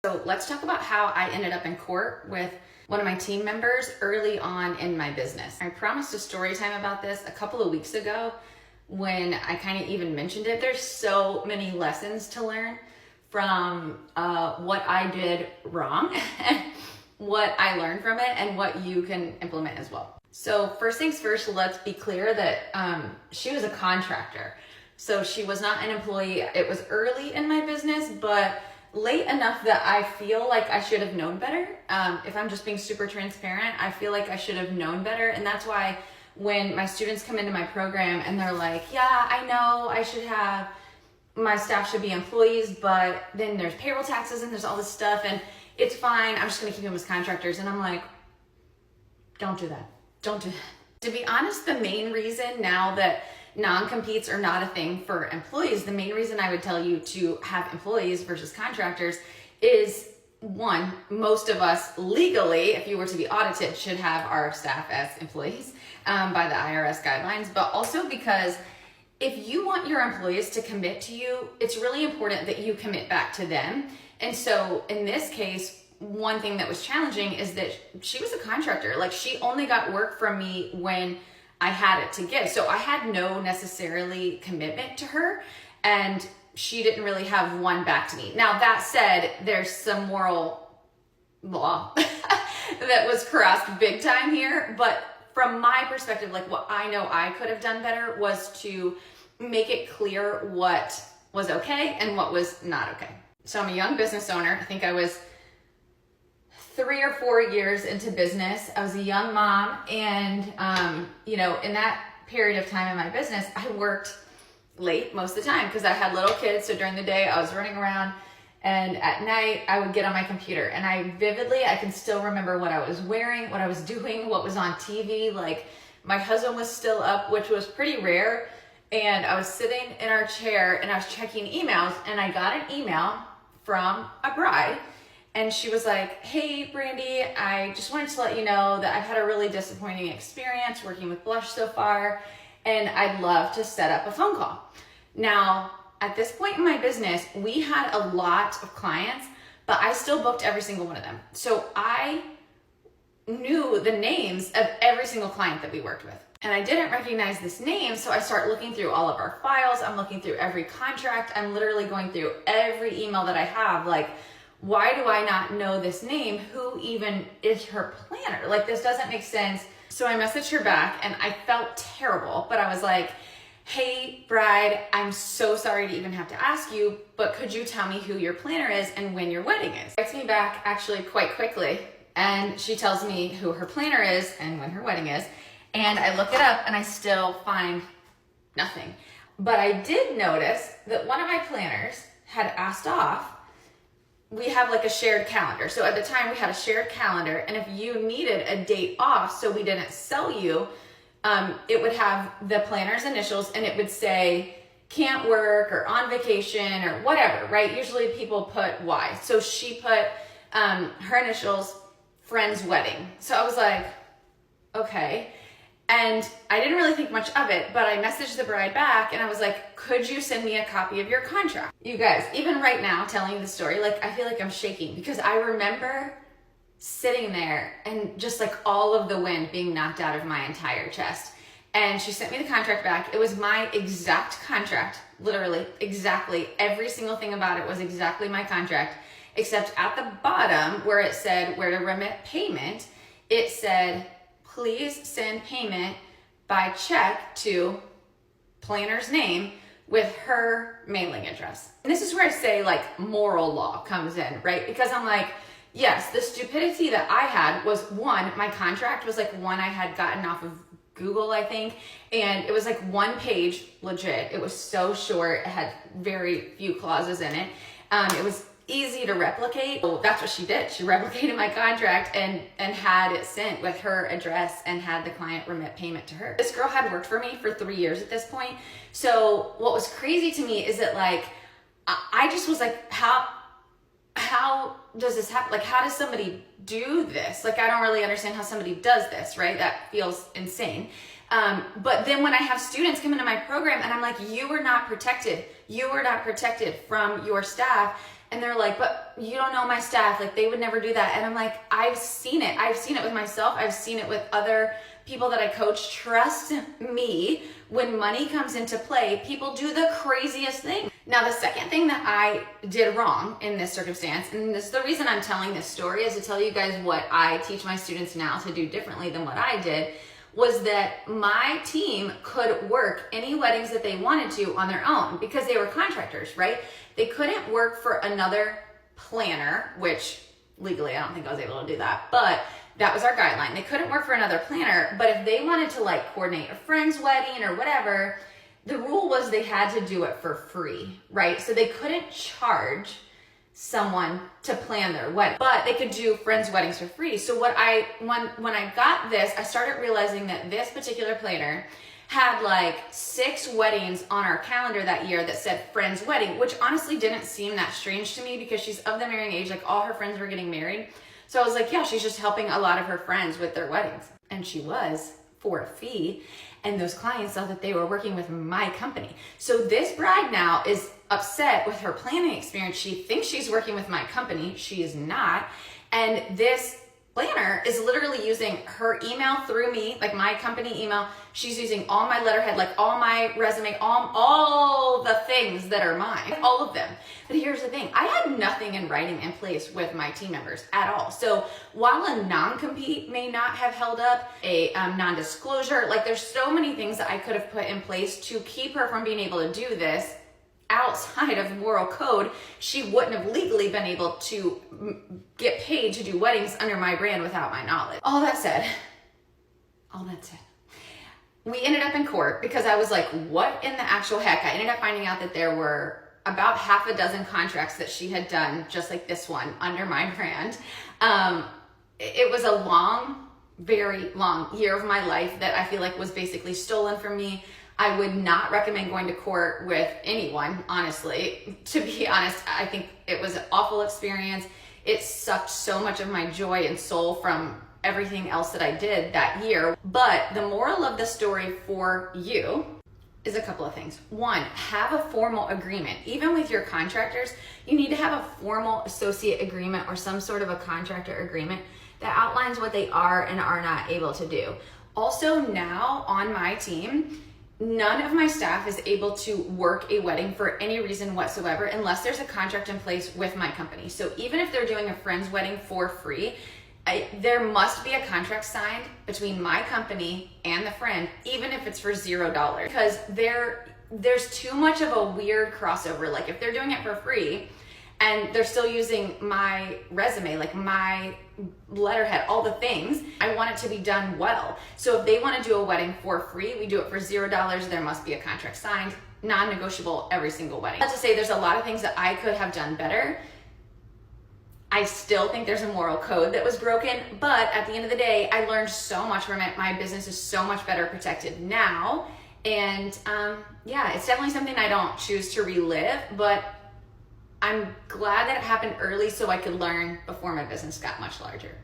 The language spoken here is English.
So let's talk about how I ended up in court with one of my team members early on in my business. I promised a story time about this a couple of weeks ago when I kind of even mentioned it. There's so many lessons to learn from what I did wrong, what I learned from it, and what you can implement as well. So first things first, let's be clear that she was a contractor. So she was not an employee. It was early in my business, but late enough that I feel like I should have known better. If I'm just being super transparent, I feel like I should have known better. And that's why when my students come into my program and they're like, yeah, I know I should have, my staff should be employees, but then there's payroll taxes and there's all this stuff and it's fine, I'm just gonna keep them as contractors. And I'm like, don't do that. Don't do that. To be honest, the main reason now that non-competes are not a thing for employees, the main reason I would tell you to have employees versus contractors is, one, most of us legally, if you were to be audited, should have our staff as employees by the IRS guidelines, but also because if you want your employees to commit to you, it's really important that you commit back to them. And so in this case, one thing that was challenging is that she was a contractor. Like, she only got work from me when I had it to give. So I had no necessarily commitment to her, and she didn't really have one back to me. Now, that said, there's some moral law that was crossed big time here. But from my perspective, like, what I know I could have done better was to make it clear what was okay and what was not okay. So I'm a young business owner. I think I was 3 or 4 years into business. I was a young mom, and in that period of time in my business, I worked late most of the time because I had little kids. So during the day I was running around, and at night I would get on my computer, and I can still remember what I was wearing, what I was doing, what was on TV. Like, my husband was still up, which was pretty rare, and I was sitting in our chair and I was checking emails, and I got an email from a bride. And she was like, hey, Brandee, I just wanted to let you know that I've had a really disappointing experience working with Blush so far, and I'd love to set up a phone call. Now, at this point in my business, we had a lot of clients, but I still booked every single one of them. So I knew the names of every single client that we worked with. And I didn't recognize this name, so I start looking through all of our files. I'm looking through every contract. I'm literally going through every email that I have, like, why do I not know this name? Who even is her planner? Like, this doesn't make sense. So I messaged her back, and I felt terrible, but I was like, hey, bride, I'm so sorry to even have to ask you, but could you tell me who your planner is and when your wedding is? She writes me back actually quite quickly, and she tells me who her planner is and when her wedding is, and I look it up and I still find nothing. But I did notice that one of my planners had asked off. We have like a shared calendar. So at the time we had a shared calendar, and if you needed a date off so we didn't sell you, it would have the planner's initials, and it would say can't work or on vacation or whatever, right? Usually people put Y. So she put her initials, friend's wedding. So I was like, okay. And I didn't really think much of it, but I messaged the bride back and I was like, could you send me a copy of your contract? You guys, even right now telling the story, like, I feel like I'm shaking because I remember sitting there and just like all of the wind being knocked out of my entire chest. And she sent me the contract back. It was my exact contract, literally exactly. Every single thing about it was exactly my contract, except at the bottom where it said where to remit payment, it said, please send payment by check to planner's name with her mailing address. And this is where I say like moral law comes in, right? Because I'm like, yes, the stupidity that I had was, one, my contract was like one I had gotten off of Google, I think, and it was like one page, legit. It was so short. It had very few clauses in it. It was easy to replicate. Well, that's what she did. She replicated my contract and had it sent with her address and had the client remit payment to her. This girl had worked for me for 3 years at this point. So what was crazy to me is that like, I just was like, how does this happen? Like, how does somebody do this? Like, I don't really understand how somebody does this, right? That feels insane. But then when I have students come into my program and I'm like, you are not protected. You are not protected from your staff And they're like, but you don't know my staff, like they would never do that. And I'm like, I've seen it with myself, I've seen it with other people that I coach. Trust me, when money comes into play, people do the craziest thing. Now, the second thing that I did wrong in this circumstance, and this is the reason I'm telling this story, is to tell you guys what I teach my students now to do differently than what I did, was that my team could work any weddings that they wanted to on their own because they were contractors, right? They couldn't work for another planner, which legally I don't think I was able to do that, but that was our guideline. They couldn't work for another planner, but if they wanted to like coordinate a friend's wedding or whatever, the rule was they had to do it for free, right? So they couldn't charge someone to plan their wedding, but they could do friends' weddings for free. So when I got this, I started realizing that this particular planner had like 6 weddings on our calendar that year that said friends' wedding, which honestly didn't seem that strange to me because she's of the marrying age, like all her friends were getting married. So I was like, yeah, she's just helping a lot of her friends with their weddings. And she was, for a fee. And those clients saw that they were working with my company. So this bride now is upset with her planning experience. She thinks she's working with my company. She is not. And this planner is literally using her email through me, like my company email. She's using all my letterhead, like all my resume, all the things that are mine, all of them. But here's the thing, I had nothing in writing in place with my team members at all. So while a non-compete may not have held up, a non-disclosure, like there's so many things that I could have put in place to keep her from being able to do this outside of moral code. She wouldn't have legally been able to get paid to do weddings under my brand without my knowledge. All that said, we ended up in court because I was like, what in the actual heck? I ended up finding out that there were about half a dozen contracts that she had done, just like this one, under my brand. It was a long, very long year of my life that I feel like was basically stolen from me. I would not recommend going to court with anyone, honestly. To be honest, I think it was an awful experience. It sucked so much of my joy and soul from everything else that I did that year. But the moral of the story for you is a couple of things. One, have a formal agreement. Even with your contractors, you need to have a formal associate agreement or some sort of a contractor agreement that outlines what they are and are not able to do. Also, now on my team, none of my staff is able to work a wedding for any reason whatsoever unless there's a contract in place with my company. So even if they're doing a friend's wedding for free, there must be a contract signed between my company and the friend, even if it's for $0, because there's too much of a weird crossover. Like if they're doing it for free and they're still using my resume, like my letterhead, all the things, I want it to be done well. So if they want to do a wedding for free, we do it for $0. There must be a contract signed, non-negotiable every single wedding. Not to say there's a lot of things that I could have done better. I still think there's a moral code that was broken, but at the end of the day, I learned so much from it. My business is so much better protected now. And yeah, it's definitely something I don't choose to relive, but I'm glad that it happened early so I could learn before my business got much larger.